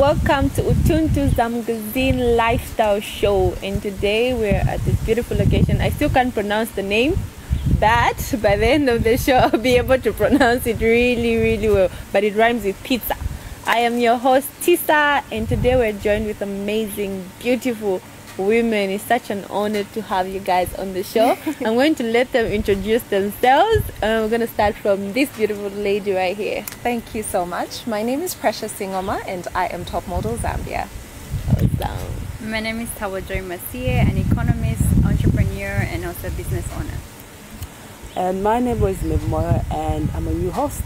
welcome to Utuntu Zamgazine Lifestyle Show. And today we're at this beautiful location. I still can't pronounce the name, but by the end of the show I'll be able to pronounce it really well. But it rhymes with pizza. I am your host Tisa, and today we're joined with amazing, beautiful women. It's such an honor to have you guys on the show. I'm going to let them introduce themselves. We're going to start from this beautiful lady right here. Thank you so much. My name is Precious Singoma and I am top model Zambia. Awesome. My name is Tawajoy Masie, an economist, entrepreneur, and also business owner. And my name is Liv Moya and I'm a new host.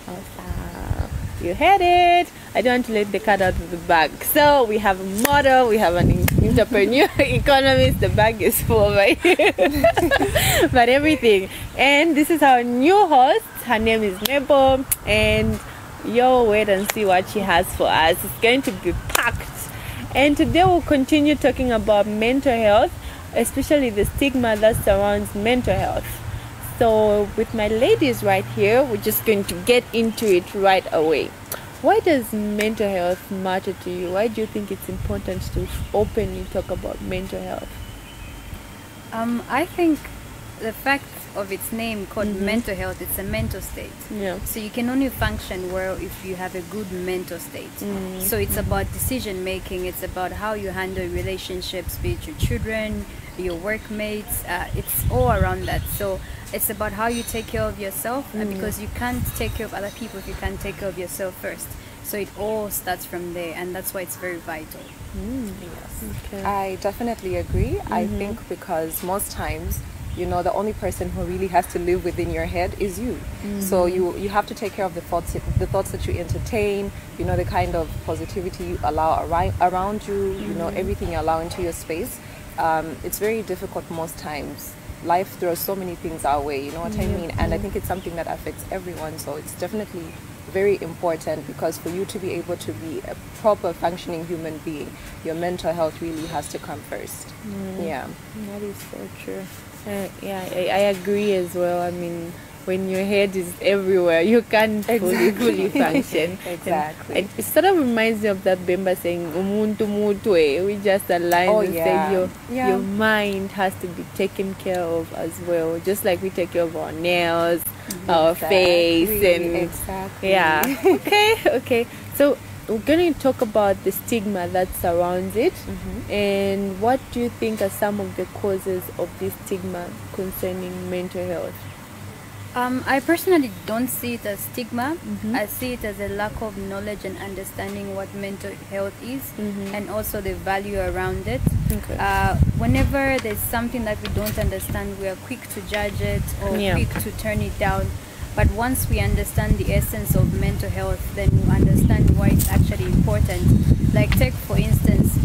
Awesome. You heard it. I don't want to let the cat out of the bag. So we have a model, we have an entrepreneur, economist. The bag is full right here. But everything. And this is our new host. Her name is Mabel. And you'll wait and see what she has for us. It's going to be packed. And today we'll continue talking about mental health, especially the stigma that surrounds mental health. So with my ladies right here, we're just going to get into it right away. Why does mental health matter to you? Why do you think it's important to openly talk about mental health? I think the fact of its name called mental health, it's a mental state. Yeah. So you can only function well if you have a good mental state. So it's about decision making. It's about how you handle relationships with your children, your workmates. It's all around that. So it's about how you take care of yourself, because you can't take care of other people if you can't take care of yourself first. So it all starts from there, and that's why it's very vital. Yes. Okay. I definitely agree. I think because most times, you know, the only person who really has to live within your head is you. So you have to take care of the thoughts that you entertain, you know, the kind of positivity you allow around you, you know, everything you allow into your space. It's very difficult most times. Life throws so many things our way, you know what I mean? And I think it's something that affects everyone. So it's definitely very important, because for you to be able to be a proper functioning human being, your mental health really has to come first. Yeah. That is so true. I agree as well. I mean, when your head is everywhere, you can't fully function. Exactly. And it sort of reminds me of that Bemba saying, "Umuntu mutwe." We just align and say your mind has to be taken care of as well, just like we take care of our nails, our face, and Okay. So we're going to talk about the stigma that surrounds it, and what do you think are some of the causes of this stigma concerning mental health? I personally don't see it as stigma. I see it as a lack of knowledge and understanding what mental health is, and also the value around it. Whenever there's something that we don't understand, we are quick to judge it or quick to turn it down. But once we understand the essence of mental health, then we understand why it's actually important. Like, take for instance,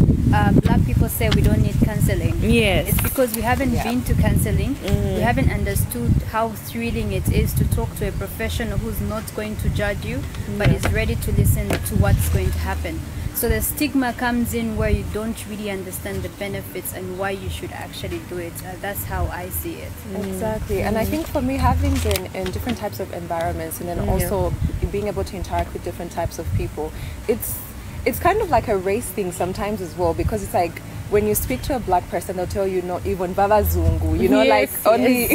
black people say we don't need counseling. Yes. It's because we haven't been to counseling. We haven't understood how thrilling it is to talk to a professional who's not going to judge you, but is ready to listen to what's going to happen. So the stigma comes in where you don't really understand the benefits and why you should actually do it. That's how I see it. Exactly. And I think for me, having been in different types of environments, and then also being able to interact with different types of people, it's kind of like a race thing sometimes as well, because it's like, when you speak to a black person, they'll tell you not even Baba Zungu, you know, only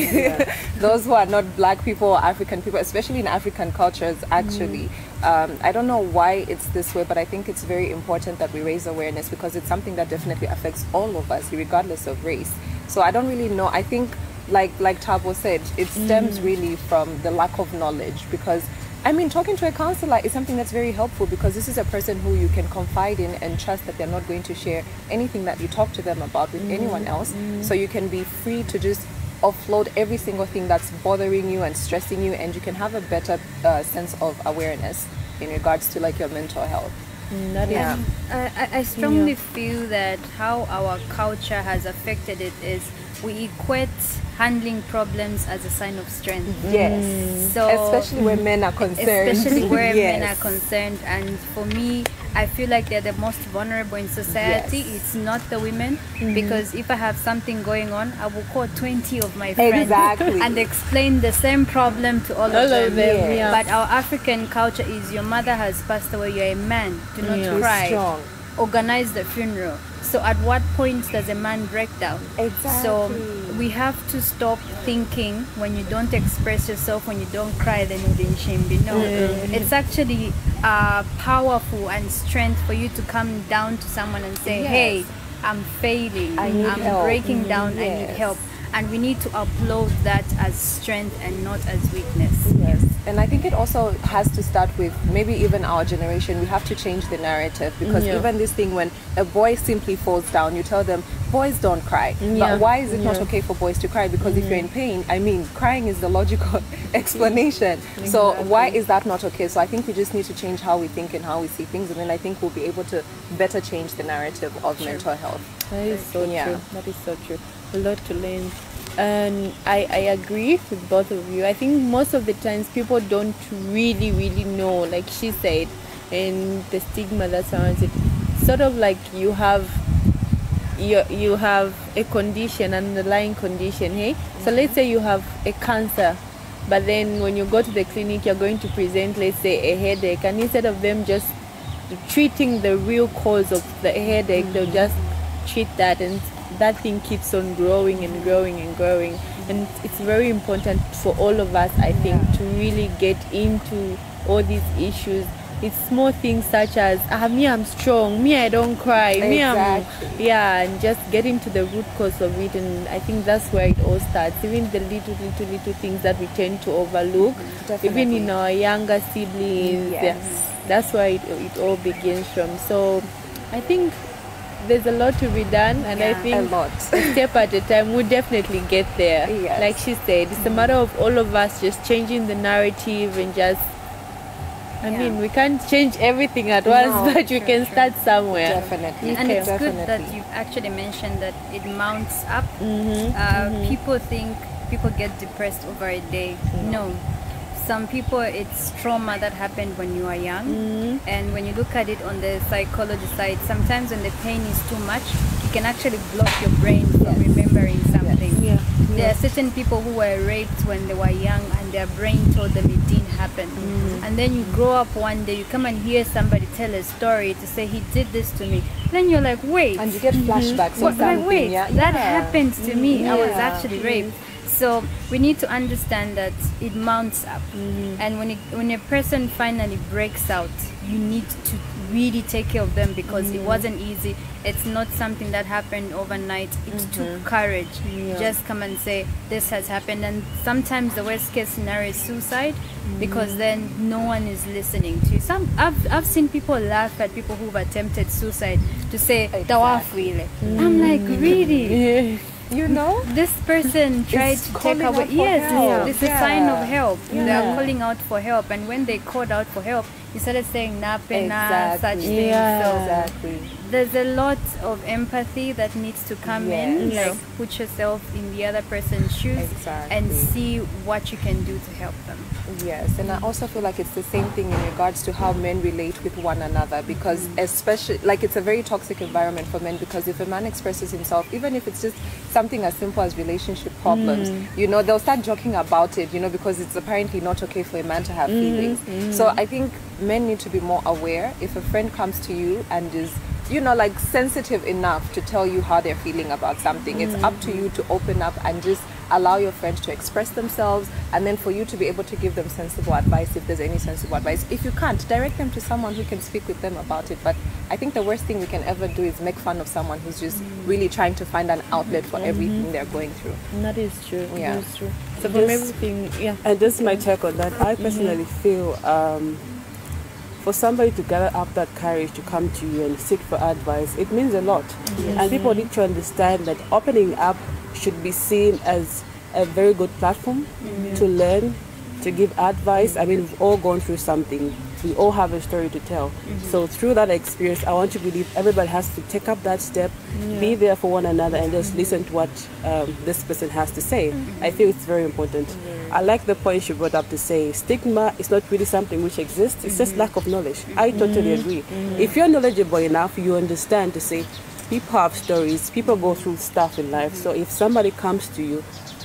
those who are not black people or African people, especially in African cultures, actually. I don't know why it's this way, but I think it's very important that we raise awareness, because it's something that definitely affects all of us, regardless of race. So I don't really know. I think, like Tabo said, it stems really from the lack of knowledge, because I mean, talking to a counselor is something that's very helpful, because this is a person who you can confide in and trust that they're not going to share anything that you talk to them about with anyone else. So you can be free to just offload every single thing that's bothering you and stressing you, and you can have a better sense of awareness in regards to like your mental health. I strongly feel that how our culture has affected it is we equate handling problems as a sign of strength. Yes. So especially where men are concerned. Especially where men are concerned. And for me, I feel like they're the most vulnerable in society. Yes. It's not the women, because if I have something going on, I will call 20 of my friends and explain the same problem to all of them. Yes. Yeah. But our African culture is, your mother has passed away, you're a man, do not cry. Strong. Organize the funeral. So at what point does a man break down? Exactly. So we have to stop thinking when you don't express yourself, when you don't cry, then you're in shame. No, it's actually powerful and strength for you to come down to someone and say, hey, I'm failing, I'm help. breaking down, I need help. And we need to upload that as strength and not as weakness. Yes. And I think it also has to start with maybe even our generation. We have to change the narrative, because even this thing, when a boy simply falls down, you tell them, boys don't cry. But why is it not okay for boys to cry? Because if you're in pain, I mean, crying is the logical explanation. So why is that not okay? So I think we just need to change how we think and how we see things, and then I think we'll be able to better change the narrative of mental health. That is so true. That is so true. A lot to learn. And I agree with both of you. I think most of the times people don't really know, like she said, and the stigma that surrounds it. Sort of like you have a condition, an underlying condition, hey? So let's say you have a cancer, but then when you go to the clinic, you're going to present, let's say, a headache, and instead of them just treating the real cause of the headache, they'll just treat that, and that thing keeps on growing and growing and growing. And it's very important for all of us, I think, to really get into all these issues. It's small things such as, me, I'm strong, me, I don't cry, me, and just getting to the root cause of it. And I think that's where it all starts. Even the little things that we tend to overlook, even in our younger siblings, that's where it all begins from. So I think there's a lot to be done, and I think a step at a time we'll definitely get there. Like she said, it's a matter of all of us just changing the narrative and just, I mean, we can't change everything at once, but we can start somewhere. Definitely. And it's good that you've actually mentioned that it mounts up. People think people get depressed over a day. No. Some people, it's trauma that happened when you are young, and when you look at it on the psychology side, sometimes when the pain is too much, you can actually block your brain from remembering something. There are certain people who were raped when they were young, and their brain told them it didn't happen. And then you grow up one day, you come and hear somebody tell a story to say, he did this to me. Then you're like, wait. And you get flashbacks of something. Wait, that happened to me. I was actually raped. So we need to understand that it mounts up, and when a person finally breaks out, you need to really take care of them, because it wasn't easy. It's not something that happened overnight. It took courage. Just come and say, this has happened. And sometimes the worst case scenario is suicide, because then no one is listening to you. I've seen people laugh at people who've attempted suicide to say, I'm like, really? You know, this person tried to take away. It's a sign of help. They are calling out for help, and when they called out for help, he started saying such things. So there's a lot of empathy that needs to come in. Like, put yourself in the other person's shoes and see what you can do to help them. Yes, and I also feel like it's the same thing in regards to how men relate with one another, because especially, like, it's a very toxic environment for men, because if a man expresses himself, even if it's just something as simple as relationship problems, you know, they'll start joking about it, you know, because it's apparently not okay for a man to have feelings. So I think men need to be more aware. If a friend comes to you and is, you know, like, sensitive enough to tell you how they're feeling about something, it's up to you to open up and just allow your friends to express themselves, and then for you to be able to give them sensible advice if there's any sensible advice. If you can't, direct them to someone who can speak with them about it. But I think the worst thing we can ever do is make fun of someone who's just really trying to find an outlet for everything they're going through. That is true. That is true. So from everything, and this is my take on that. I personally feel for somebody to gather up that courage to come to you and seek for advice, it means a lot. And people need to understand that opening up should be seen as a very good platform to learn, to give advice. I mean, we've all gone through something. We all have a story to tell. So through that experience, I want to believe everybody has to take up that step, be there for one another, and just listen to what this person has to say. I feel it's very important. I like the point she brought up to say stigma is not really something which exists. It's just lack of knowledge. I totally agree. If you're knowledgeable enough, you understand to say people have stories, people go through stuff in life. So if somebody comes to you,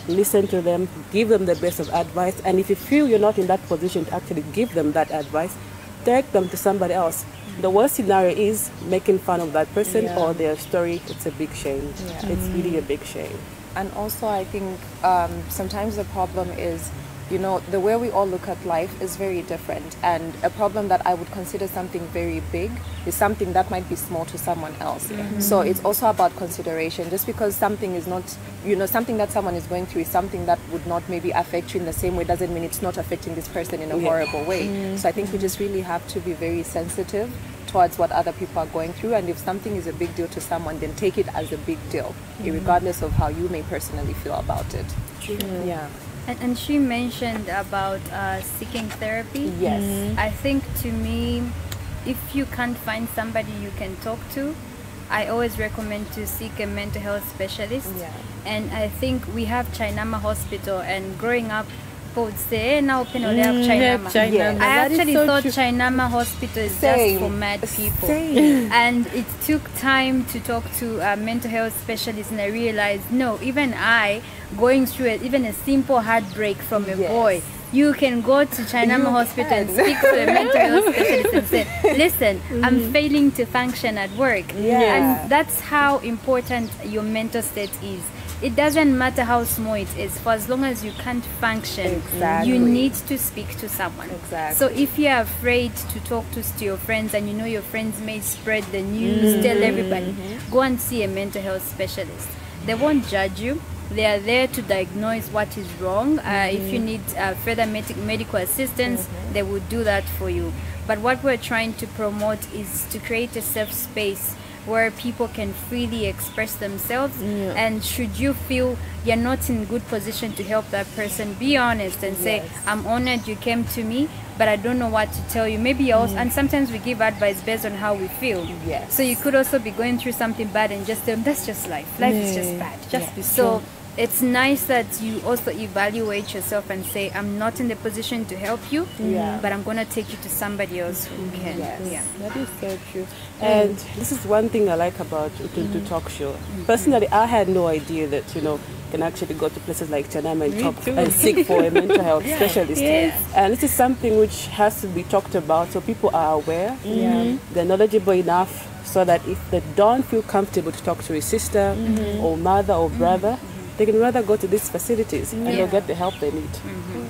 listen to them, give them the best of advice, and if you feel you're not in that position to actually give them that advice, direct them to somebody else. The worst scenario is making fun of that person or their story. It's a big shame. It's really a big shame. And also, I think sometimes the problem is, you know, the way we all look at life is very different. And a problem that I would consider something very big is something that might be small to someone else. So it's also about consideration. Just because something is not, you know, something that someone is going through is something that would not maybe affect you in the same way doesn't mean it's not affecting this person in a horrible way. So I think we just really have to be very sensitive towards what other people are going through, and if something is a big deal to someone, then take it as a big deal, regardless of how you may personally feel about it. Yeah. And she mentioned about seeking therapy. Yes. I think to me, if you can't find somebody you can talk to, I always recommend to seek a mental health specialist. Yeah. And I think we have Chainama Hospital, and growing up, people would say, now open all have Chainama. Yes. I actually thought Chainama Hospital is just for mad people. And it took time to talk to a mental health specialist, and I realized, no, even I, going through it, even a simple heartbreak from a boy, you can go to Chainama Hospital and speak to a mental health specialist and say, listen, I'm failing to function at work. And that's how important your mental state is. It doesn't matter how small it is, for as long as you can't function, you need to speak to someone. So if you're afraid to talk to your friends, and you know your friends may spread the news, tell everybody, go and see a mental health specialist. They won't judge you. They are there to diagnose what is wrong. If you need further medical assistance, they will do that for you. But what we're trying to promote is to create a safe space where people can freely express themselves. And should you feel you're not in good position to help that person, be honest and say, I'm honored you came to me, but I don't know what to tell you. Maybe also, and sometimes we give advice based on how we feel. So you could also be going through something bad and just tell them, that's just life. Life is just bad. Just be so. It's nice that you also evaluate yourself and say, I'm not in the position to help you, but I'm going to take you to somebody else who can. That is so true. And this is one thing I like about Utuntu Talk Show. Personally, I had no idea that, you know, you can actually go to places like Chainama and talk and seek for a mental health specialist. And this is something which has to be talked about so people are aware, they're knowledgeable enough so that if they don't feel comfortable to talk to a sister or mother or brother, they can rather go to these facilities and they'll get the help they need.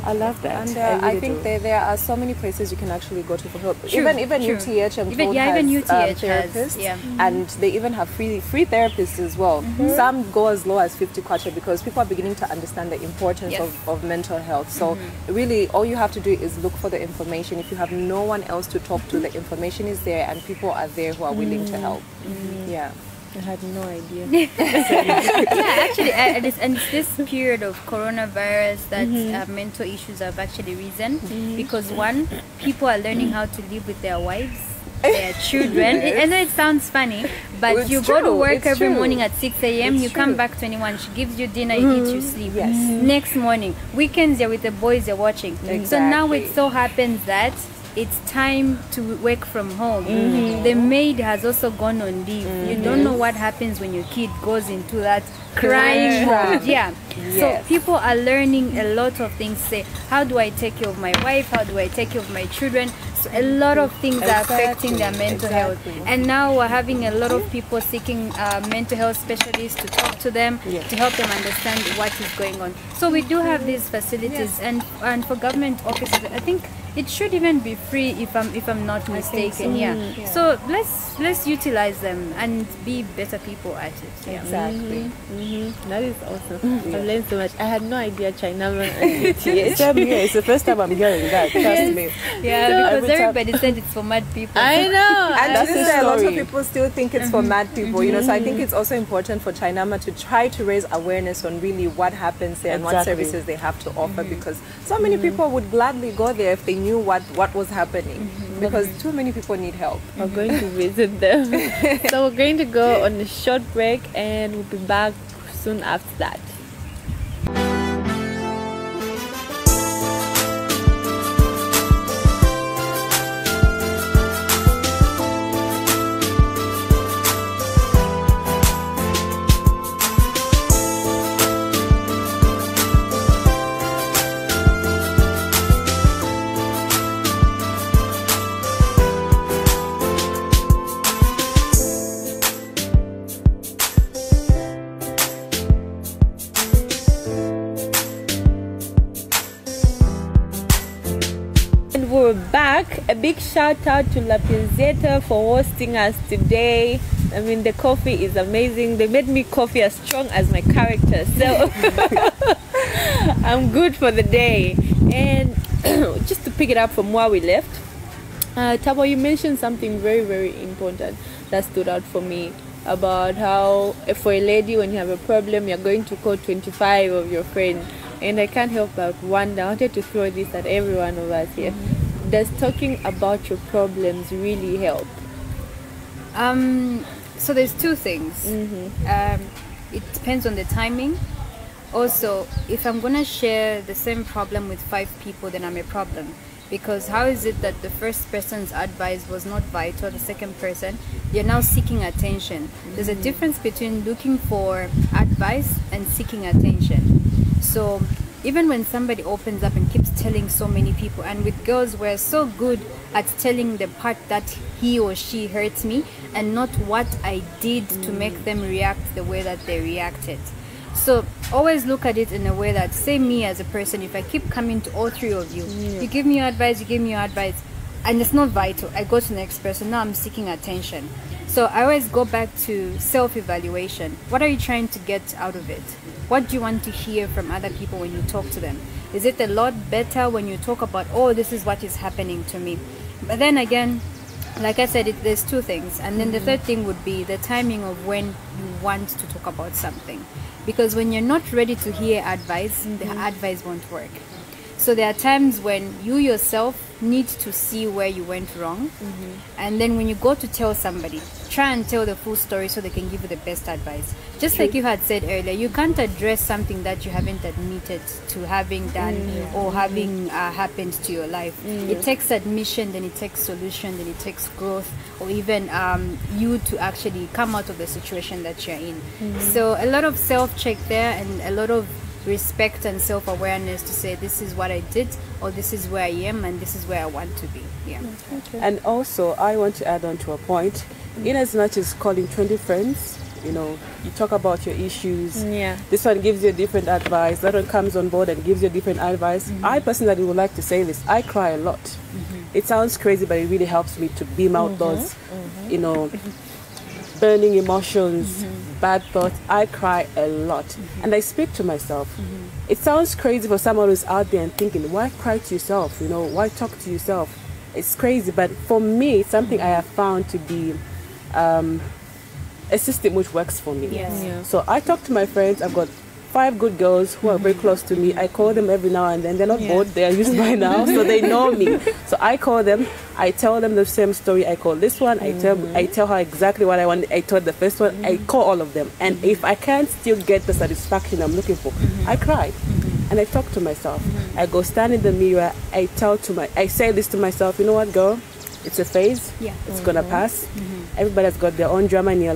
I love that. And I really I think there are so many places you can actually go to for help. True, Even true. UTH, I'm told, even has UTH therapists, has, and they even have free therapists as well. Some go as low as 50 kwacha because people are beginning to understand the importance of mental health. So really, all you have to do is look for the information. If you have no one else to talk to, the information is there, and people are there who are willing to help. Yeah. I had no idea. Actually, and it's this period of coronavirus that mental issues have actually risen because one, people are learning how to live with their wives, their children. And it sounds funny, but It's you true. go to work It's every true. morning at 6 a.m. You come back 21. She gives you dinner, you eat, you sleep. Next morning, weekends you're with the boys, you're watching. So now it so happens that it's time to work from home. The maid has also gone on leave. You don't know what happens when your kid goes into that crying mode. So people are learning a lot of things. Say, how do I take care of my wife? How do I take care of my children? So a lot of things are affecting their mental health. And now we're having a lot of people seeking mental health specialists to talk to them, to help them understand what is going on. So we do have these facilities, and for government offices, I think it should even be free if I'm not mistaken. So let's utilize them and be better people at it. Exactly. That is awesome. I've learned so much. I had no idea Chainama and UTH. Same here. It's the first time I'm hearing that. Trust me. Because everybody said it's for mad people. I know. And That's to the this day, a lot of story. people still think it's for mad people, you know. So I think it's also important for Chainama to try to raise awareness on really what happens there and what services they have to offer, because so many people would gladly go there if they knew what was happening, because too many people need help. We're going to visit them. So we're going to go on a short break and we'll be back soon after that. we're back. A big shout out to La Pizzetta for hosting us today. I mean, the coffee is amazing. They made me coffee as strong as my character, so I'm good for the day. And just to pick it up from where we left, Tabo, you mentioned something very, very important that stood out for me about how for a lady, when you have a problem, you're going to call 25 of your friends. And I can't help but wonder, I wanted to throw this at every one of us here. Does talking about your problems really help? So there's two things. It depends on the timing. Also, if I'm gonna share the same problem with 5 people, then I'm a problem. Because how is it that the first person's advice was not vital, the second person, you're now seeking attention? There's a difference between looking for advice and seeking attention. So even when somebody opens up and keeps telling so many people, and with girls, we're so good at telling the part that he or she hurts me and not what I did to make them react the way that they reacted. So always look at it in a way that, say me as a person, if I keep coming to all 3 of you, you give me your advice, you give me your advice, and it's not vital, I go to the next person, now I'm seeking attention. So I always go back to self-evaluation. What are you trying to get out of it? What do you want to hear from other people when you talk to them? Is it a lot better when you talk about, oh, this is what is happening to me? But then again, like I said, there's 2 things. And then the third thing would be the timing of when you want to talk about something. Because when you're not ready to hear advice, the advice won't work. So there are times when you yourself need to see where you went wrong. And then when you go to tell somebody, try and tell the full story so they can give you the best advice. Just like you had said earlier, you can't address something that you haven't admitted to having done or having happened to your life. It takes admission, then it takes solution, then it takes growth, or even you to actually come out of the situation that you're in. So a lot of self-check there, and a lot of respect and self-awareness to say, this is what I did, or this is where I am, and this is where I want to be. And also, I want to add on to a point. In as much as calling 20 friends, you know, you talk about your issues. This one gives you a different advice. That one comes on board and gives you a different advice. I personally would like to say this. I cry a lot. It sounds crazy, but it really helps me to beam out those, you know, burning emotions, bad thoughts. I cry a lot, and I speak to myself. It sounds crazy for someone who's out there and thinking, why cry to yourself? You know, why talk to yourself? It's crazy, but for me, it's something I have found to be a system which works for me. So I talk to my friends. I've got 5 good girls who are very close to me. I call them every now and then. They're not bored, they are used by now, so they know me. So I call them, I tell them the same story. I call this one, I tell her exactly what I want. I told the first one, I call all of them. And if I can't still get the satisfaction I'm looking for, I cry. And I talk to myself. I go stand in the mirror, I say this to myself, you know what, girl? It's a phase. It's gonna pass. Everybody's got their own drama in their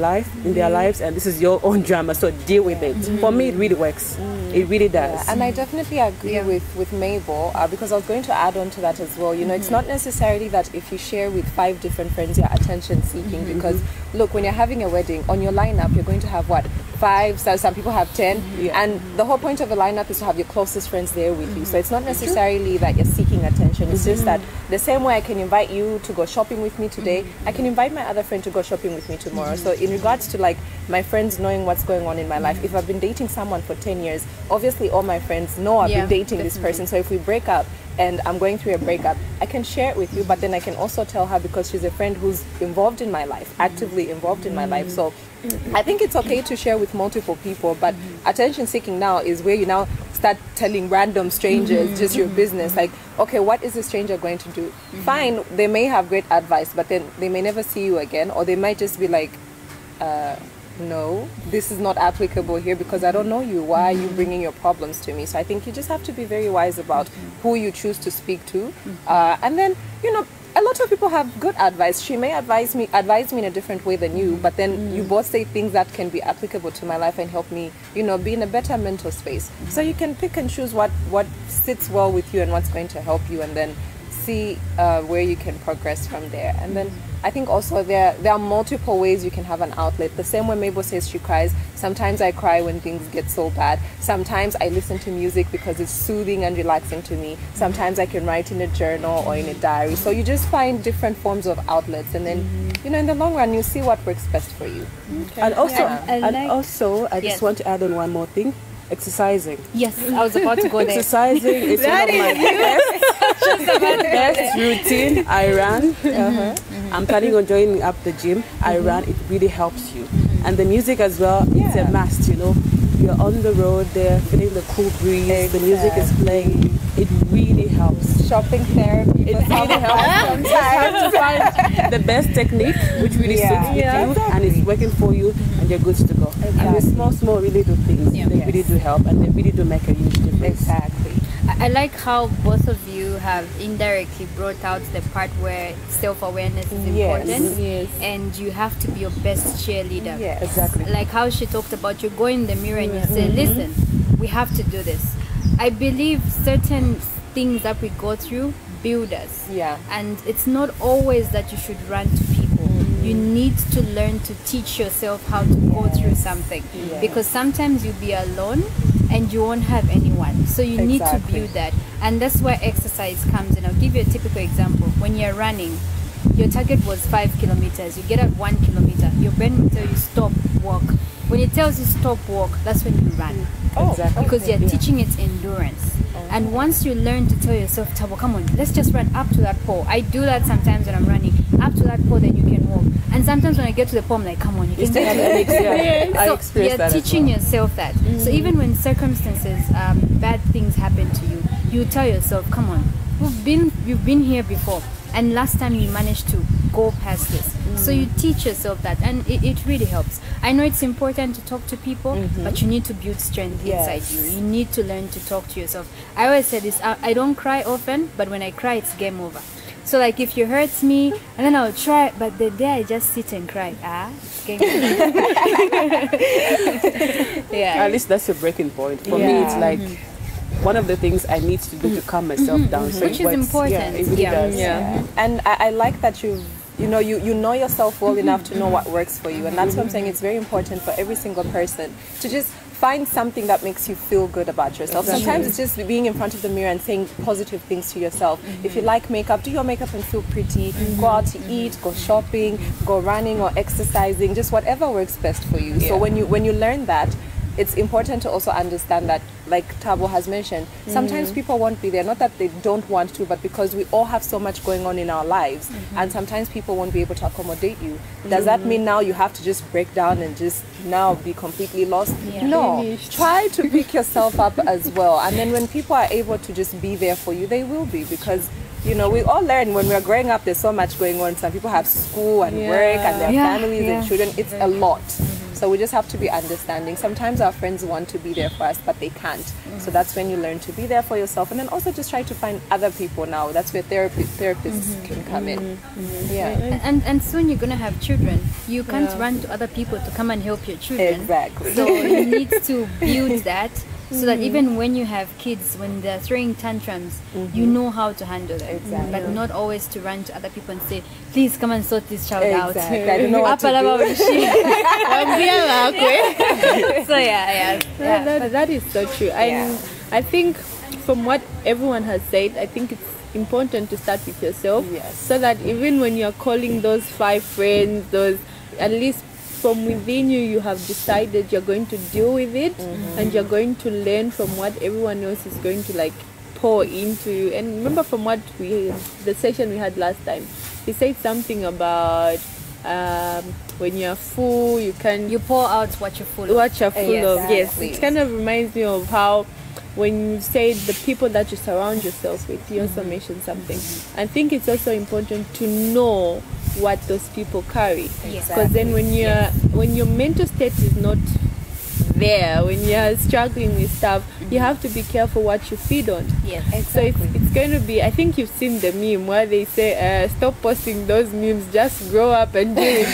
lives, and this is your own drama, so deal with it. For me, it really works. It really does. And I definitely agree with Mabel, because I was going to add on to that as well. You know, it's not necessarily that if you share with 5 different friends, you're attention seeking, because look, when you're having a wedding, on your lineup, you're going to have what? 5, so some people have 10, and the whole point of a lineup is to have your closest friends there with you. So it's not necessarily that you're seeking attention. It's just that the same way I can invite you to go shopping with me today, I can invite my other friend to go shopping with me tomorrow. So in regards to like my friends knowing what's going on in my life, if I've been dating someone for 10 years, obviously all my friends know I've been dating this person. So if we break up and I'm going through a breakup, I can share it with you, but then I can also tell her because she's a friend who's involved in my life, actively involved in my life. So I think it's okay to share with multiple people, but attention seeking now is where you now start telling random strangers just your business. Like, okay, what is the stranger going to do? Fine, they may have great advice, but then they may never see you again, or they might just be like, no, this is not applicable here because I don't know you. Why are you bringing your problems to me? So I think you just have to be very wise about who you choose to speak to. And then, you know, a lot of people have good advice. She may advise me in a different way than you, but then you both say things that can be applicable to my life and help me, you know, be in a better mental space. So you can pick and choose what sits well with you and what's going to help you, and then see where you can progress from there. And then I think also there are multiple ways you can have an outlet. The same way Mabel says she cries. Sometimes I cry when things get so bad. Sometimes I listen to music because it's soothing and relaxing to me. Sometimes I can write in a journal or in a diary. So you just find different forms of outlets, and then in the long run you see what works best for you. Okay. And also, I Yes. just want to add on one more thing. Exercising. Yes, I was about to go there. Exercising is one of my best routine. I run. I'm planning on joining up the gym. I run. It really helps you. And the music as well, it's a must, You're on the road there, feeling the cool breeze. The music is playing. It really helps. Shopping therapy. It really helps. You just have to find the best technique which really suits with you and it's working for you, and you're good to go. And the small really do things. They really do help, and they really do make a huge difference. Exactly. I like how both of you have indirectly brought out the part where self-awareness is important, and you have to be your best cheerleader. Yes. Exactly. Like how she talked about, you go in the mirror and you say, listen, we have to do this. I believe certain things that we go through build us. Yeah. And it's not always that you should run to people. You need to learn to teach yourself how to go through something. Because sometimes you'll be alone and you won't have anyone. So you need to build that. And that's where exercise comes in. I'll give you a typical example. When you're running, your target was 5 kilometers. You get at 1 kilometer. Your brain will tell you stop, walk. When it tells you stop, walk, that's when you run. Exactly. Because you're teaching it endurance. And once you learn to tell yourself, Tabo, come on, let's just run up to that pole. I do that sometimes when I'm running. Up to that pole, then you can walk. And sometimes when I get to the pole, I'm like, come on, you can get to it. I So experienced you're that as teaching well. yourself that. So even when circumstances, bad things happen to you, you tell yourself, come on, you've been here before. And last time you managed to go past this. So you teach yourself that, and it really helps. I know it's important to talk to people, but you need to build strength inside you. You need to learn to talk to yourself. I always say this, I don't cry often, but when I cry, it's game over. So like if you hurt me, and then I'll try, but the day I just sit and cry, it's game over. At least that's a breaking point. For me, it's like one of the things I need to do to calm myself down. So Which is important. Yeah, it really does. And I like that you know yourself well enough to know what works for you, and that's what I'm saying. It's very important for every single person to just find something that makes you feel good about yourself. Sometimes it's just being in front of the mirror and saying positive things to yourself. If you like makeup, do your makeup and feel pretty. Go out to eat, go shopping, go running or exercising, just whatever works best for you. So when you learn that, it's important to also understand that, like Tabo has mentioned, sometimes people won't be there. Not that they don't want to, but because we all have so much going on in our lives, and sometimes people won't be able to accommodate you. Does that mean now you have to just break down and just now be completely lost? No. Try to pick yourself up as well. And then when people are able to just be there for you, they will be, because we all learn when we're growing up, there's so much going on. Some people have school and work and their families and children. It's a lot. So we just have to be understanding. Sometimes our friends want to be there for us, but they can't. So that's when you learn to be there for yourself. And then also just try to find other people now. That's where therapists can come in. And soon you're going to have children. You can't run to other people to come and help your children. Exactly. So you need to build that, so that even when you have kids, when they're throwing tantrums, you know how to handle them. Exactly. But not always to run to other people and say, please come and sort this child out. Exactly. I don't know what to do. So that is so true. I think from what everyone has said, I think it's important to start with yourself, so that even when you're calling those 5 friends, those, at least from within you have decided you're going to deal with it, and you're going to learn from what everyone else is going to pour into you. And remember from what the session we had last time, he said something about when you're full, you pour out what you're full of. Yes, it kind of reminds me of how when you say the people that you surround yourself with, you also mentioned something. I think it's also important to know what those people carry, because then when your mental state is not there, when you're struggling with stuff, you have to be careful what you feed on. So it's going to be, I think you've seen the meme where they say stop posting those memes, just grow up and do it.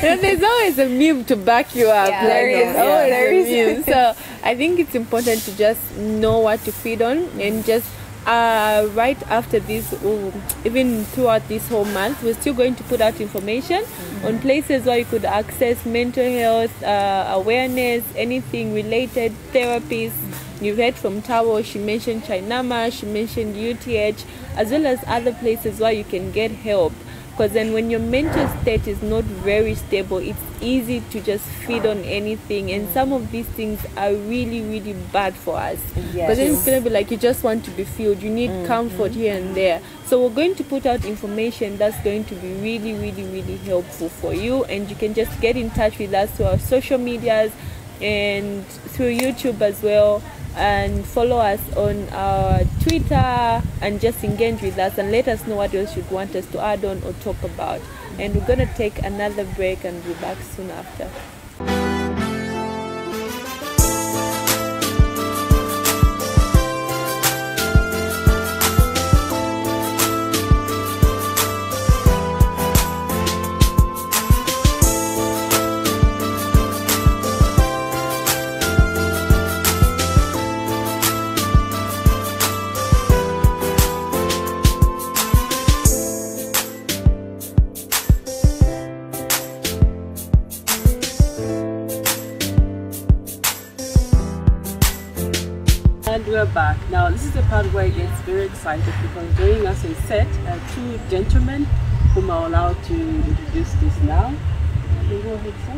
And there's always a meme to back you up. There is. So I think it's important to just know what to feed on and just right after this, even throughout this whole month, we're still going to put out information on places where you could access mental health awareness, anything related, therapies. You've heard from Tawo, she mentioned Chainama, she mentioned UTH, as well as other places where you can get help. Because then when your mental state is not very stable, it's easy to just feed on anything, and some of these things are really, really bad for us. Because then it's going to be like you just want to be filled, you need comfort here and there. So we're going to put out information that's going to be really, really, really helpful for you, and you can just get in touch with us through our social medias and through YouTube as well, and follow us on our Twitter and just engage with us and let us know what else you'd want us to add on or talk about. And we're going to take another break and be back soon after. And we're back. Now this is the part where it gets very excited because joining us on set are two gentlemen whom I'm allowed to introduce this now. Can you go ahead, sir?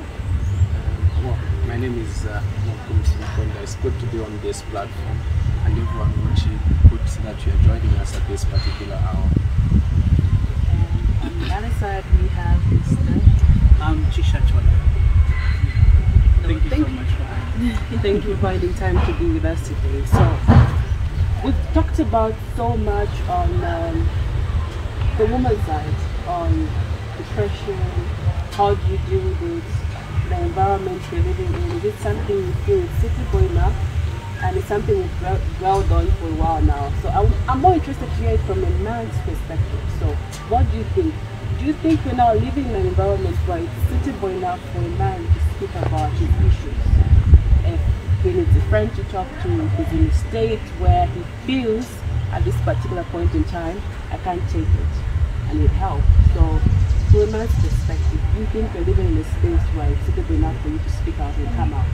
Well, my name is Mokum Simkonda. It's good to be on this platform and everyone watching. Good that you are joining us at this particular hour. And on the other side we have Mr. I'm Chisha Chola. Thank you so much for having me. Thank you for finding time to be with us today. So, we've talked about so much on the woman's side, on depression, how do you deal with it, the environment you're living in. Is it something you feel is suitable enough? And it's something we've well done for a while now. So I'm more interested to hear it from a man's perspective. So what do you think? Do you think we're now living in an environment where it's suitable enough for a man to speak about his issues? If he needs a friend to talk to, he's in a state where he feels at this particular point in time, I can't take it, I need help. So from a man's perspective, do you think we're living in a space where it's suitable enough for you to speak out and come out?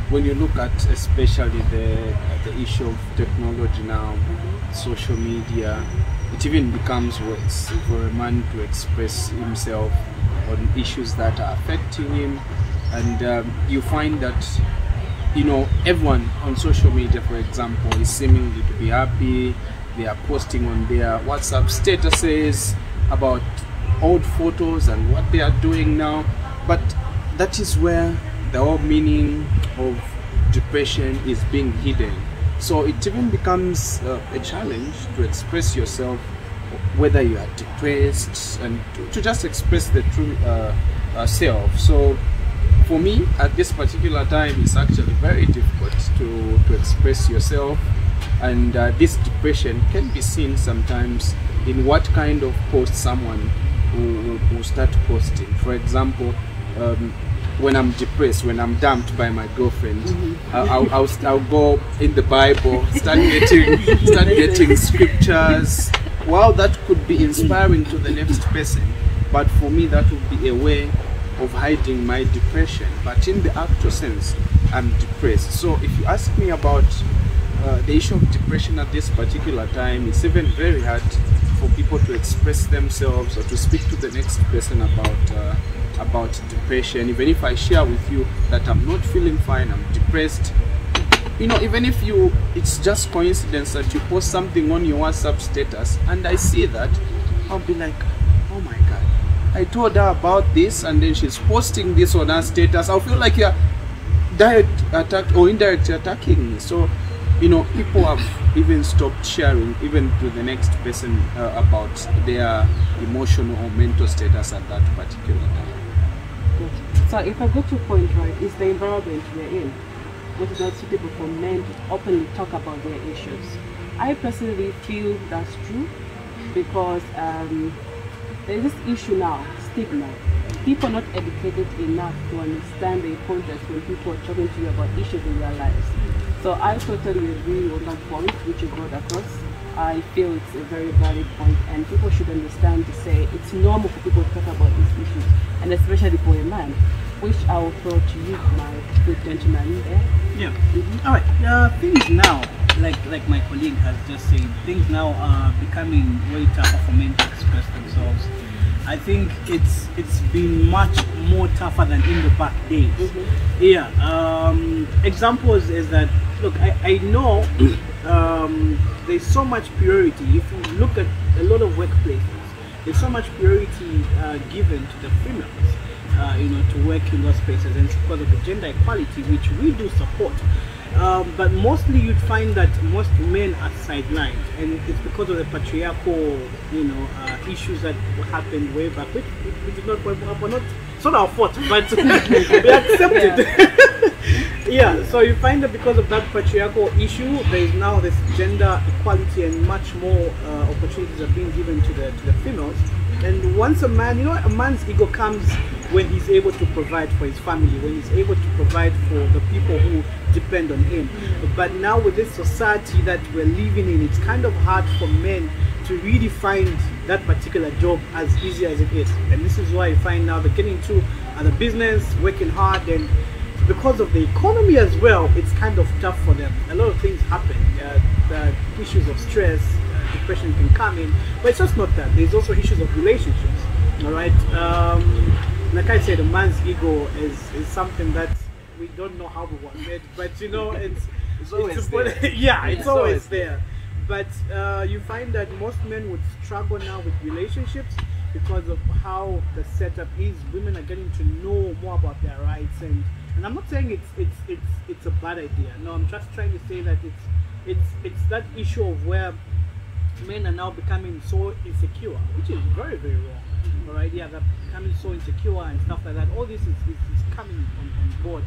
When you look at especially the issue of technology now, social media, it even becomes worse for a man to express himself on issues that are affecting him. And you find that, you know, everyone on social media, for example, is seemingly to be happy. They are posting on their WhatsApp statuses about old photos and what they are doing now. But that is where the whole meaning of depression is being hidden. So it even becomes a challenge to express yourself, whether you are depressed, and to just express the true self. So for me, at this particular time, it's actually very difficult to express yourself. And this depression can be seen sometimes in what kind of post someone will start posting. For example, when I'm depressed, when I'm dumped by my girlfriend, I'll go in the Bible, start getting scriptures. Wow, that could be inspiring to the next person, but for me that would be a way of hiding my depression. But in the actual sense, I'm depressed. So if you ask me about the issue of depression at this particular time, it's even very hard for people to express themselves or to speak to the next person about depression. Even if I share with you that I'm not feeling fine, I'm depressed, you know, even if it's just coincidence that you post something on your WhatsApp status and I see that, I'll be like, oh my god, I told her about this and then she's posting this on her status. I'll feel like you're direct attack or indirect attacking me. So, you know, people have even stopped sharing even to the next person about their emotional or mental status at that particular time. So if I go to a point, right, is the environment we're in, which is not suitable for men to openly talk about their issues. I personally feel that's true because there's this issue now, stigma. People are not educated enough to understand the importance when people are talking to you about issues in their lives. So I totally agree on that point which you brought across. I feel it's a very valid point, and people should understand to say it's normal for people to talk about these issues, and especially for a man, which I will throw to you, my good gentleman there. Yeah. All right. Things now, like my colleague has just said, things now are becoming way tougher for men to express themselves. I think it's been much more tougher than in the back days. Yeah. Examples is that, look, I know there's so much priority. If you look at a lot of workplaces, there's so much priority given to the females, to work in those spaces, and it's because of the gender equality, which we do support. But mostly you'd find that most men are sidelined, and it's because of the patriarchal, issues that happened way back, which we did not, we're not, it's not our fault, but we accepted. Yeah, so you find that because of that patriarchal issue, there is now this gender equality, and much more opportunities are being given to the females. And once a man, a man's ego comes when he's able to provide for his family, when he's able to provide for the people who depend on him. But now with this society that we're living in, it's kind of hard for men to really find that particular job as easy as it is. And this is why you find now they're getting into the business, working hard, and because of the economy as well, it's kind of tough for them. A lot of things happen. The issues of stress, depression can come in, but it's just not that. There's also issues of relationships. All right. Like I said, a man's ego is something that we don't know how we were made, but it's always there. Yeah, it's always there. But you find that most men would struggle now with relationships because of how the setup is. Women are getting to know more about their rights, and I'm not saying it's a bad idea. No, I'm just trying to say that it's that issue of where men are now becoming so insecure, which is very, very wrong. All right, yeah, they're becoming so insecure and stuff like that. All this is coming on board.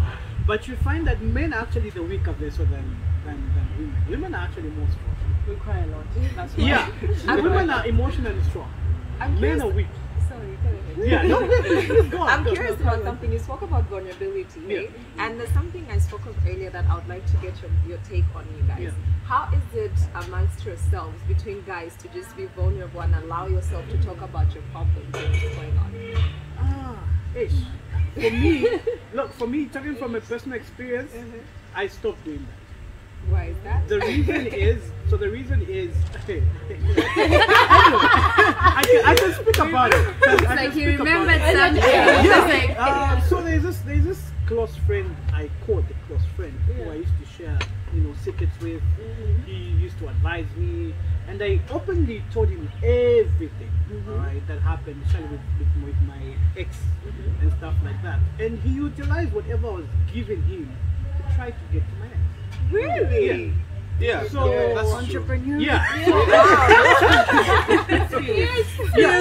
But you find that men are actually the weaker vessel than women. Women are actually more strong. We cry a lot. That's why. Yeah, women are emotionally strong. Men are weak. Sorry, go ahead. Yeah, no, please go on. I'm curious about something. You spoke about vulnerability, right? And there's something I spoke of earlier that I would like to get your take on, you guys. Yeah. How is it amongst yourselves, between guys, to just be vulnerable and allow yourself to talk about your problems and what's going on? For me, talking from a personal experience, I stopped doing that. Why is that? The reason is, I can speak about it. It's like you remembered something. Yeah. So there's this close friend, I call the close friend, who I used to share, secrets with. He used to advise me, and I openly told him everything, alright, that happened, especially with my ex and stuff like that. And he utilized whatever I was giving him to try to get to my ex. Really? Yeah, So that's Entrepreneur. Yeah.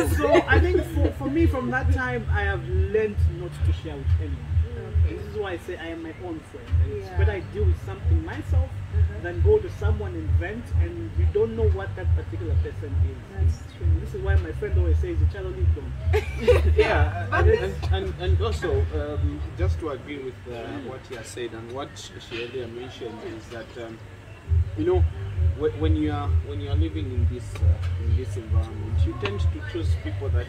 So I think for me, from that time, I have learned not to share with anyone. This is why I say I am my own friend. It's better I deal with something myself than go to someone and vent, and you don't know what that particular person is. That's true. This is why my friend always says, "The child only don't." and also just to agree with what he has said and what she earlier mentioned is that when you are living in this environment, you tend to choose people that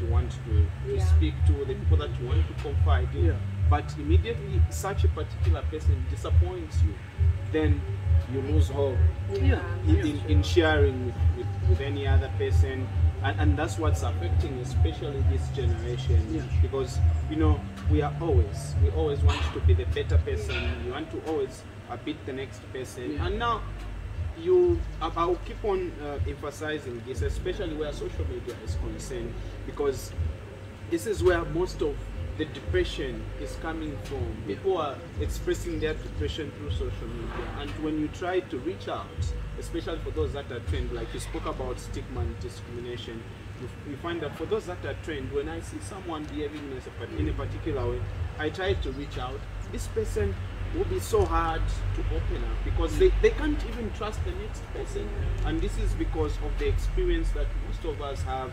you want to speak to, the people that you want to confide in. Yeah. But immediately such a particular person disappoints you, then you lose hope in sharing with any other person, and that's what's affecting especially this generation, because we always want to be the better person. We want to always beat the next person, and now I'll keep on emphasizing this, especially where social media is concerned, because this is where most of the depression is coming from. People are expressing their depression through social media, and when you try to reach out, especially for those that are trained, like you spoke about stigma and discrimination, you find that for those that are trained, when I see someone behaving in a particular way, I try to reach out. This person will be so hard to open up because they can't even trust the next person, and this is because of the experience that most of us have.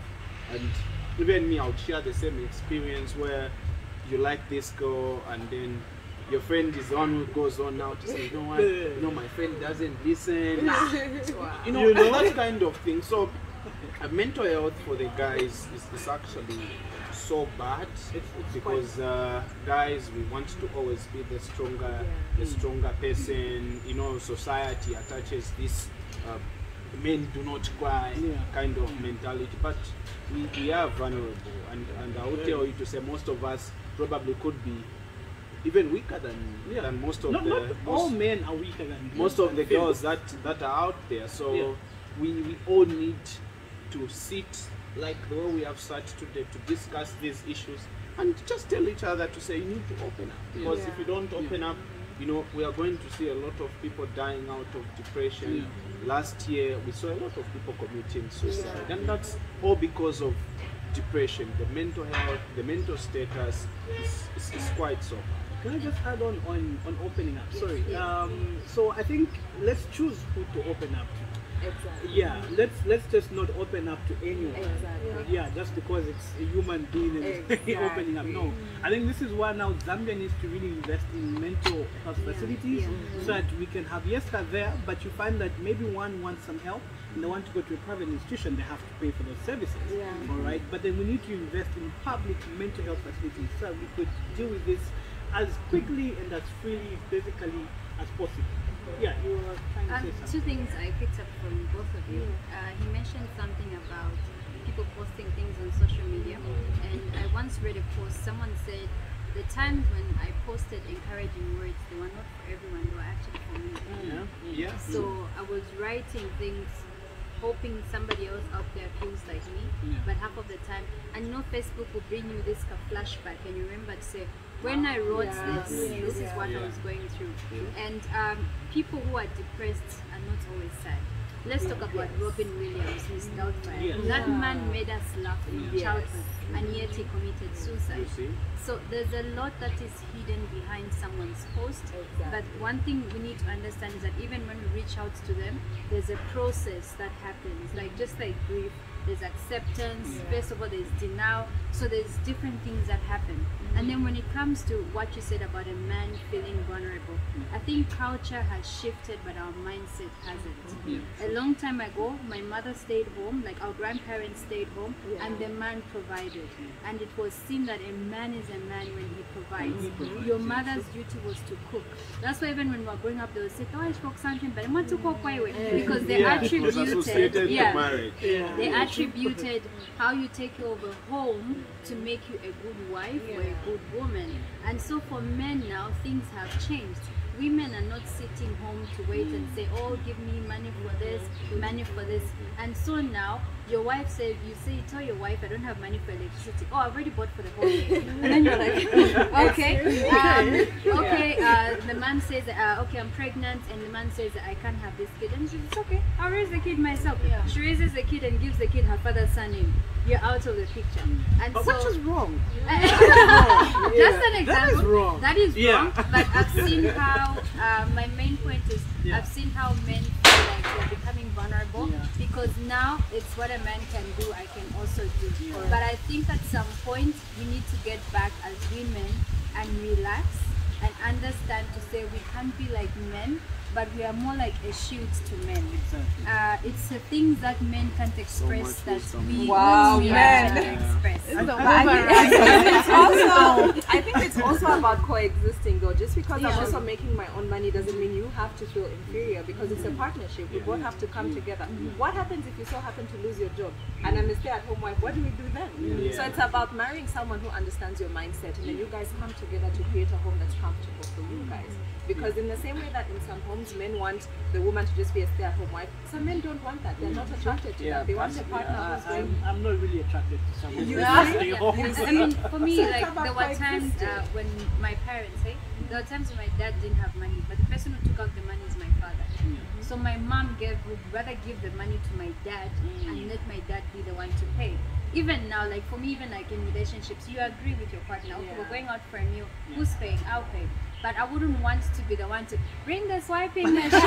And even me, I would share the same experience where you like this girl, and then your friend is the one who goes on now to say, you know what, my friend doesn't listen. That kind of thing. So mental health for the guys is actually so bad because guys, we want to always be the stronger person. Society attaches this men do not cry kind of mentality, but we are vulnerable, and I will tell you to say most of us probably could be even weaker than most of all men are weaker than most of the girls that are out there. So we all need to sit like the way we have sat today to discuss these issues and just tell each other to say you need to open up, because if you don't open up, we are going to see a lot of people dying out of depression. Last year we saw a lot of people committing suicide, and that's all because of depression. The mental health, the mental status is quite so bad. Can I just add on opening up? Sorry. So I think let's choose who to open up to. Exactly. Yeah, let's just not open up to anyone. Exactly. Yeah, just because it's a human being and opening up. No, I think this is why now Zambia needs to really invest in mental health facilities so that we can have Yesca there, but you find that maybe one wants some help and they want to go to a private institution, they have to pay for those services. All right, but then we need to invest in public mental health facilities so that we could deal with this as quickly and as freely, basically, as possible. Yeah, you were trying to say something. Two things I picked up from both of you. He mentioned something about people posting things on social media, and I once read a post. Someone said the times when I posted encouraging words, they were not for everyone, they were actually for me. So I was writing things hoping somebody else out there feels like me, but half of the time, and Facebook will bring you this flashback, and you remember to say, when I wrote this is what I was going through. And people who are depressed are not always sad. Let's talk about Robin Williams, Miss Doubtfire. That man made us laugh in childhood, and yet he committed suicide. So there's a lot that is hidden behind someone's post. But one thing we need to understand is that even when we reach out to them, there's a process that happens. Like just like grief, there's acceptance, first of all there's denial, so there's different things that happen. And then when it comes to what you said about a man feeling vulnerable, I think culture has shifted but our mindset hasn't. A long time ago, my mother stayed home, like our grandparents stayed home, and the man provided. And it was seen that a man is a man when he provides. Your mother's duty was to cook. That's why even when we were growing up, they would say, oh, I spoke something, but I want to cook because they attributed, they attributed how you take care of a home to make you a good wife or a good woman. And so for men now, things have changed. Women are not sitting home to wait and say, oh, give me money for this, money for this. And so now, your wife says, tell your wife, I don't have money for electricity. Oh, I've already bought for the whole year. And then you're like, okay. The man says, okay, I'm pregnant. And the man says, I can't have this kid. And she says, it's okay, I'll raise the kid myself. She raises the kid and gives the kid her father's surname. You're out of the picture. And but so, which is wrong. Just an example. That is wrong. But I've seen how, my main point is, I've seen how men feel like they're becoming vulnerable because now it's what a man can do, I can also do. But I think at some point we need to get back as women and relax and understand to say we can't be like men, but we are more like a shield to men. It's the things that men can't express that we men express. I think it's also about coexisting though. Just because I'm also making my own money doesn't mean you have to feel inferior, because it's a partnership. We both have to come together. What happens if you so happen to lose your job and I'm a stay-at-home wife? What do we do then? So it's about marrying someone who understands your mindset, and then you guys come together to create a home that's comfortable for you guys. Because in the same way that in some homes men want the woman to just be a stay-at-home wife, some men don't want that. They're not attracted to that. They want a partner who's going. I'm not really attracted to someone who's staying home. I mean, for me, like there were times when my parents, there were times when my dad didn't have money, but the person who took out the money is my father. So my mom would rather give the money to my dad and let my dad be the one to pay. Even now, like for me, even like in relationships, you agree with your partner. Okay, we're going out for a meal. Who's paying? I'll pay. But I wouldn't want to be the one to bring the swiping machine. But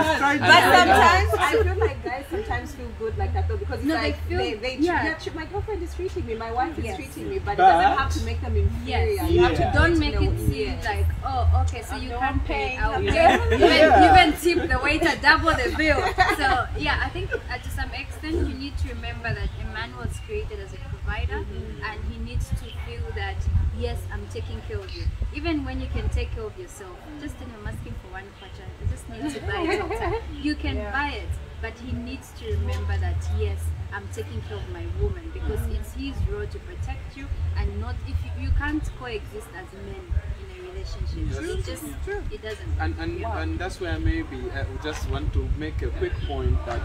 sometimes I feel like guys sometimes feel good like that though, because It's No, like they feel- yeah, my girlfriend is treating me, my wife is Yes. treating me, but it doesn't have to make them inferior. Yes. You have to Yeah. Don't do make in a it way. seem Yes. like, oh, okay, so you No, can't I'm pay. paying, I'll I'm pay. Yeah. Even tip the waiter double the bill. So yeah, I think to some extent you need to remember that a man was created as a provider, and he needs to feel that yes, I'm taking care of you. Even when you can take care of yourself, just tell him I'm asking for one kwacha. I just need to buy it. Doctor. You can buy it, but he needs to remember that yes, I'm taking care of my woman, because it's his role to protect you, and not if you can't coexist as men in a relationship. It just it doesn't. And that's where maybe I just want to make a quick point that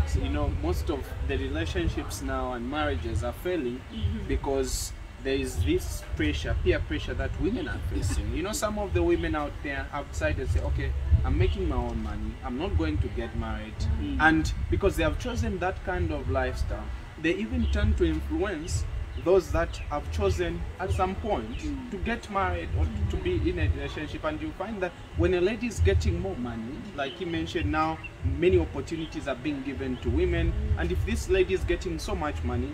most of the relationships now and marriages are failing because there is this pressure, peer pressure that women are facing. Some of the women out there have decided to say, okay, I'm making my own money, I'm not going to get married. And because they have chosen that kind of lifestyle, they even turn to influence those that have chosen at some point to get married or to be in a relationship. And you find that when a lady is getting more money, like he mentioned now, many opportunities are being given to women. And if this lady is getting so much money,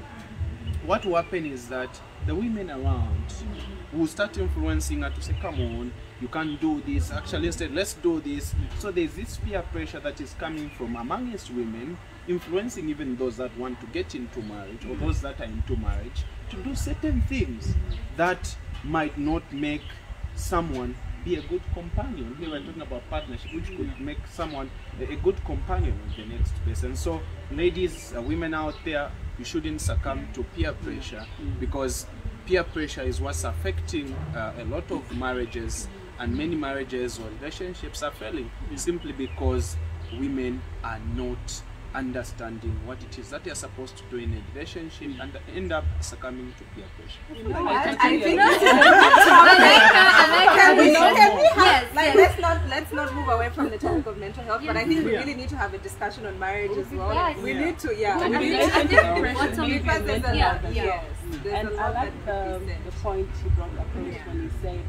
what will happen is that the women around will start influencing her to say, come on, you can't do this, actually instead let's do this. So there's this peer pressure that is coming from amongst women, influencing even those that want to get into marriage or those that are into marriage to do certain things that might not make someone be a good companion. Here we're talking about partnership, which could make someone a good companion with the next person. So ladies, women out there, you shouldn't succumb to peer pressure, because peer pressure is what's affecting a lot of marriages, and many marriages or relationships are failing simply because women are not understanding what it is that they are supposed to do in a relationship and end up succumbing to peer pressure. I think let's not move away from the topic of mental health, but I think we really need to have a discussion on marriage as well. We need to, And because there's a lot. Yes, there's And a I lot like that needs to be the said. point he brought up when he said,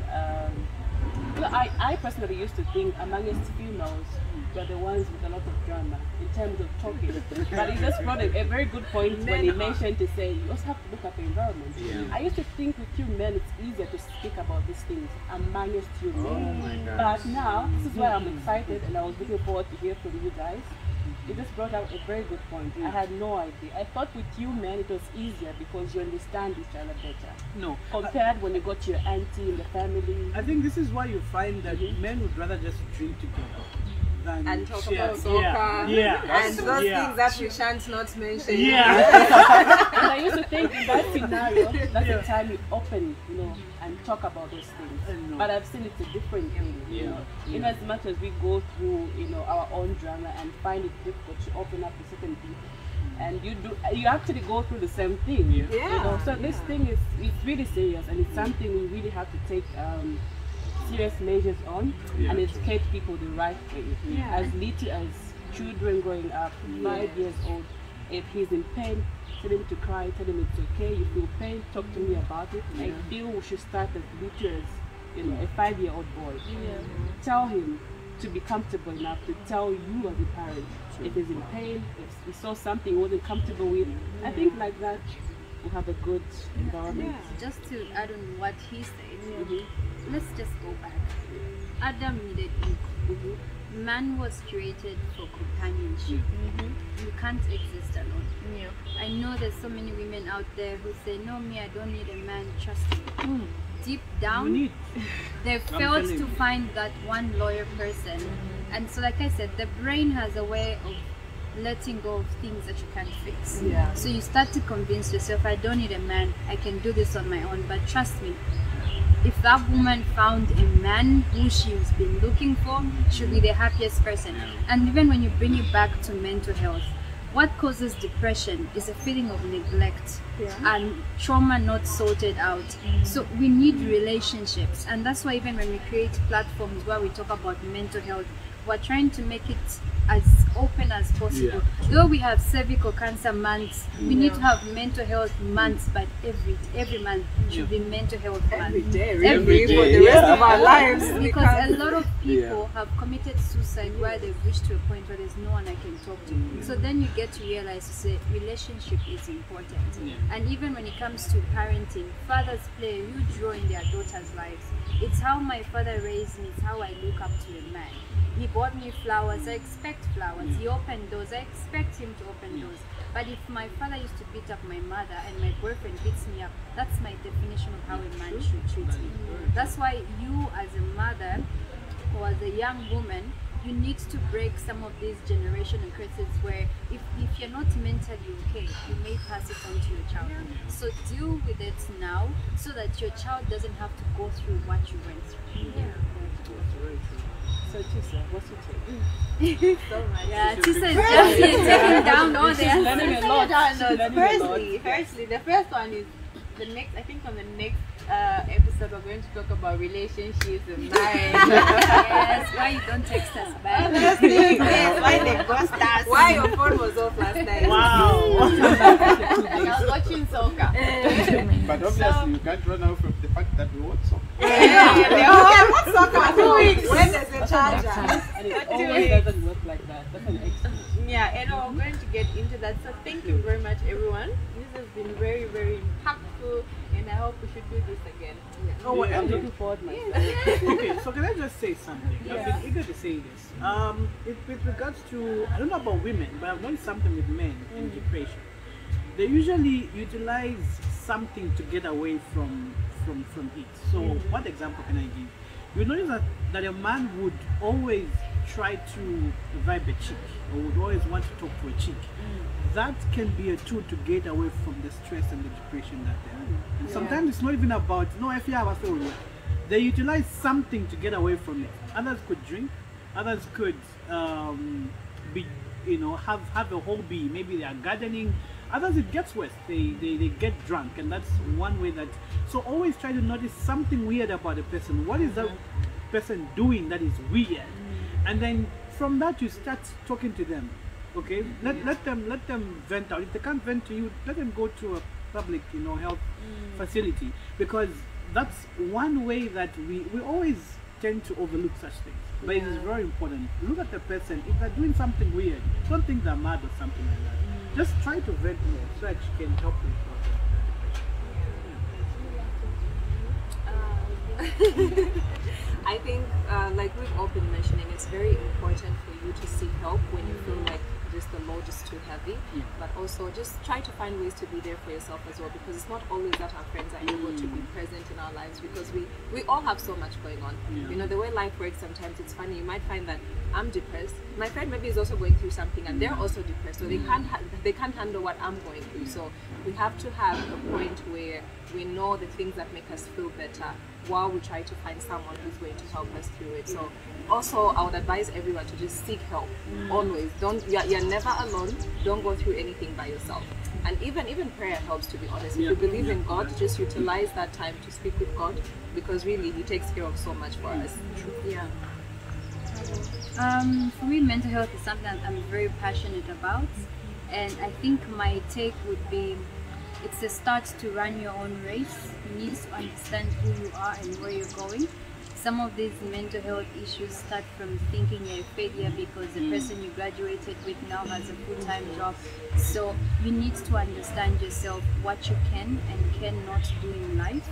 I personally used to think amongst females, they're the ones with a lot of drama in terms of talking. But he just brought a very good point when he mentioned to say, you also have to look at the environment. I used to think with you men, it's easier to speak about these things amongst you men. But now, this is why I'm excited, and I was looking forward to hear from you guys. It just brought out a very good point. I had no idea. I thought with you men it was easier because you understand each other better. No. Compared when you got to your auntie in the family. I think this is why you find that men would rather just drink together than And talk share. about soccer and those things that we shan't not mention. And I used to think in that scenario, that's the time you open, and talk about those things. But I've seen it's a different thing, In as much as we go through, our own drama and find it difficult to open up to certain people. And you actually go through the same thing. So this thing it's really serious, and it's something we really have to take serious measures on and educate people the right way. As little as children growing up, 5 years old, if he's in pain, tell him to cry, tell him it's okay, you feel pain, talk to me about it. I feel we should start as little as a 5-year-old boy. Tell him to be comfortable enough to tell you as a parent if he's in pain, if he saw something he wasn't comfortable with. I think like that we have a good environment. Just to add on what he said, let's just go back. Adam needed Eve. Man was created for companionship. You can't exist alone. I know there's so many women out there who say, no, me, I don't need a man, trust me. Deep down, they failed to find that one loyal person. And so like I said, the brain has a way of letting go of things that you can't fix. So you start to convince yourself, I don't need a man, I can do this on my own. But trust me, if that woman found a man who she's been looking for, she'll be the happiest person. And even when you bring it back to mental health, what causes depression is a feeling of neglect and trauma not sorted out. So we need relationships, and that's why even when we create platforms where we talk about mental health, we're trying to make it as open as possible. Though we have cervical cancer months, we need to have mental health months, but every month should be mental health month. Every day, really, Every for the rest of our lives. Because a lot of people have committed suicide where they've reached to a point where there's no one I can talk to. So then you get to realize to say relationship is important. And even when it comes to parenting, fathers play a huge role in their daughters' lives. It's how my father raised me, it's how I look up to a man. He bought me flowers, I expect flowers. He opened doors, I expect him to open doors. But if my father used to beat up my mother and my boyfriend beats me up, that's my definition of how a man should treat me. That's why you as a mother or as a young woman, you need to break some of these generational curses where if you're not mentally okay, you may pass it on to your child. So deal with it now so that your child doesn't have to go through what you went through. So Chisa, what's your take? So much. Yeah, Chisa is just here taking down all the learning a lot. Firstly, the first one is the next. I think on the next episode we're going to talk about relationships and marriage. Yes, why you don't text us back? Yes, why they ghost us? Why your phone was off last night? Wow. I was watching soccer. But obviously you can't run out from the fact that we watch soccer. Okay, what's soccer? 2 weeks. When does it charge? And it always doesn't work like that. That's an excuse. Yeah, and we're going to get into that. So thank you very much, everyone. This has been very, very impactful, and I hope we should do this again. Oh, well, I'm looking forward myself. Okay, so can I just say something? I've been eager to say this. With regards to, I don't know about women, but I've noticed something with men in depression. They usually utilize something to get away from it. So, what example can I give? You notice that a man would always try to vibe a chick, or would always want to talk to a chick. That can be a tool to get away from the stress and the depression that they're in. And sometimes it's not even about, no, if you have a soul, they utilize something to get away from it. Others could drink, others could be, have a hobby, maybe they are gardening. Others it gets worse, they get drunk, and that's one way that, so always try to notice something weird about a person. What is that person doing that is weird? And then from that you start talking to them. Okay, let them vent out. If they can't vent to you, let them go to a public health facility, because that's one way that we always tend to overlook such things. But it is very important. Look at the person. If they're doing something weird, don't think they're mad or something like that. Just try to vent more so that you can help them. I think, like we've all been mentioning, it's very important for you to seek help when you feel like just the load is too heavy, but also just try to find ways to be there for yourself as well, because it's not always that our friends are able to be present in our lives, because we all have so much going on. The way life works, sometimes it's funny. You might find that I'm depressed, my friend maybe is also going through something and they're also depressed, so they can't handle what I'm going through. So we have to have a point where we know the things that make us feel better while we try to find someone who's going to help us through it. So also I would advise everyone to just seek help. Always. You're never alone. Don't go through anything by yourself. And even prayer helps, to be honest. If you believe in God, just utilize that time to speak with God, because really He takes care of so much for us. Yeah. For me, mental health is something that I'm very passionate about, and I think my take would be, it's a start to run your own race. You need to understand who you are and where you're going. Some of these mental health issues start from thinking you're a failure because the person you graduated with now has a full-time job. So you need to understand yourself, what you can and cannot do in life,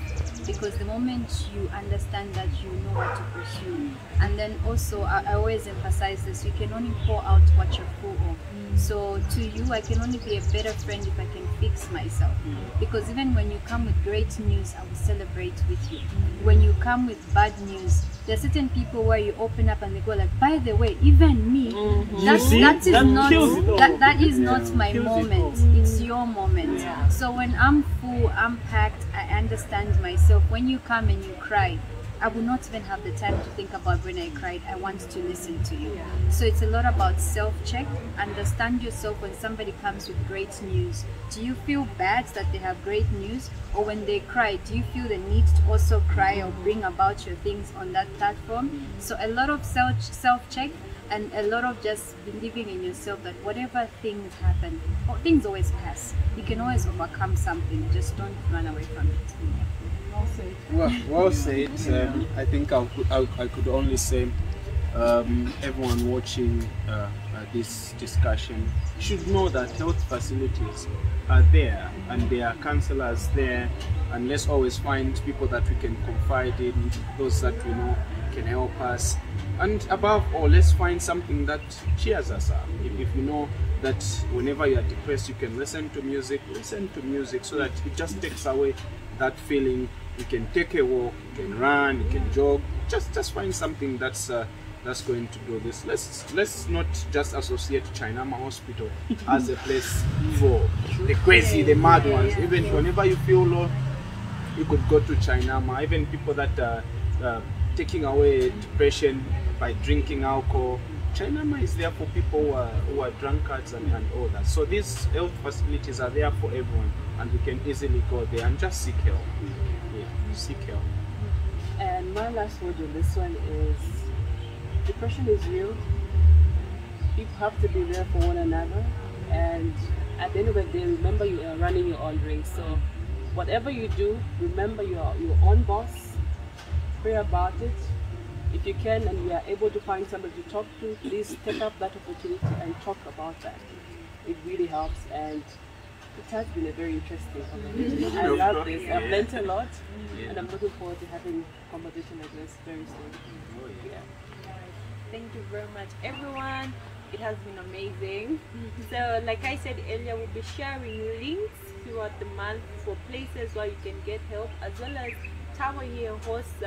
because the moment you understand that, you know what to pursue. And then also, I always emphasize this, you can only pour out what you're full of. So to you, I can only be a better friend if I can fix myself. Because even when you come with great news, I will celebrate with you. When you come with bad news, there are certain people where you open up and they go like, by the way, even me, that is not my moment. It's your moment. So when I'm full, I'm packed, I understand myself. When you come and you cry, I will not even have the time to think about when I cried. I want to listen to you. So it's a lot about self-check. Understand yourself when somebody comes with great news. Do you feel bad that they have great news? Or when they cry, do you feel the need to also cry or bring about your things on that platform? So a lot of self-check. and a lot of just believing in yourself that whatever things happen, things always pass. You can always overcome something. Just don't run away from it. Well said. Well said. I think I could only say everyone watching this discussion should know that health facilities are there and there are counselors there, and let's always find people that we can confide in, those that we know can help us, and above all, let's find something that cheers us up. If you know that whenever you are depressed you can listen to music so that it just takes away that feeling. You can take a walk, you can run, you can jog, just find something that's going to do this. Let's not just associate Chainama Hospital as a place for the crazy, the mad ones. Even whenever you feel low, you could go to Chainama. Even people that are taking away depression by drinking alcohol, Chainama is there for people who are drunkards and all that. So these health facilities are there for everyone, and we can easily go there and just seek help. Yeah, seek help. And my last word on this one is, depression is real. People have to be there for one another, and at the end of the day, remember you are running your own race. So whatever you do, remember you are your own boss. Pray about it. If you can and you are able to find somebody to talk to, please take up that opportunity and talk about that. It really helps, and it has been a very interesting conversation. I love this. I've learned a lot, and I'm looking forward to having a conversation like this very soon. Yeah. Thank you very much, everyone. It has been amazing. So like I said earlier, we'll be sharing links throughout the month for places where you can get help, as well as Tawa here hosts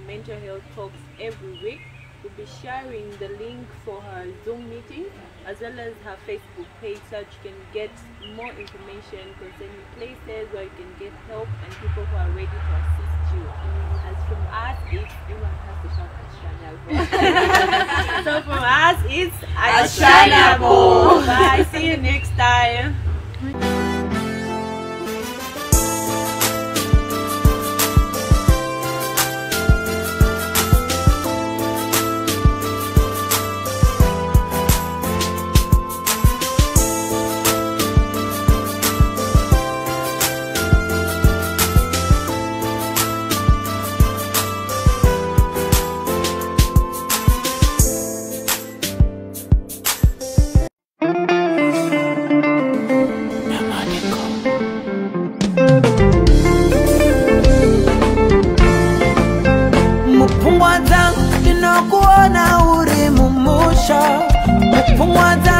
mental health talks every week. We'll be sharing the link for her Zoom meeting, as well as her Facebook page, so that you can get more information concerning places where you can get help and people who are ready to assist you. As from us, it's everyone has to shout Ashanabo. So from us, it's Ashanabo. Bye. See you next time. Mupungwa zangu uri mumusha, mupungwa zangu